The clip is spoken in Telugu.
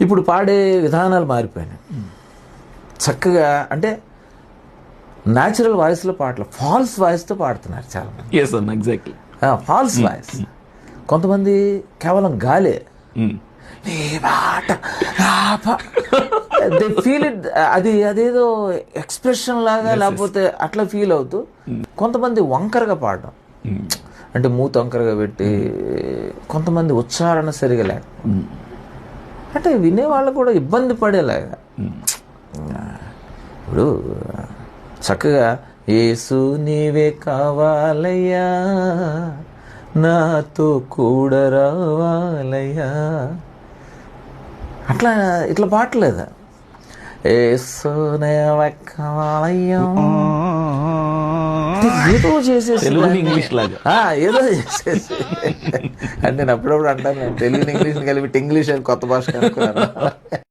ఇప్పుడు పాడే విధానాలు మారిపోయినాయి. చక్కగా అంటే న్యాచురల్ వాయిస్లో పాటలు ఫాల్స్ వాయిస్తో పాడుతున్నారు చాలామంది. ఎస్ అన్న, ఎగ్జాక్ట్లీ. Falls voice. కొంతమంది కేవలం గాలే దే ఫీల్ ఇట్, అదేదో ఎక్స్ప్రెషన్ లాగా లేకపోతే అట్లా ఫీల్ అవుతూ. కొంతమంది వంకరగా పాడడం, అంటే మూత వంకరగా పెట్టి, కొంతమంది ఉచ్చారణ సరిగా లేక, అంటే వినేవాళ్ళు కూడా ఇబ్బంది పడేలాగా. ఇప్పుడు చక్కగా యేసు నీవే కావాలయ్యా, నాతో కూడా రావాలయ్యా, అట్లా ఇట్లా పాటలేదా? యేసు నీవే కావాలయ్యా, ఏదో చేసేసి ఇంగ్లీష్ లాగా ఏదో చేసేసి. అంటే నేను అప్పుడప్పుడు అంటాను, తెలుగు ఇంగ్లీష్ కలిపి ఇంగ్లీష్ అని కొత్త భాష అనుకున్నాను.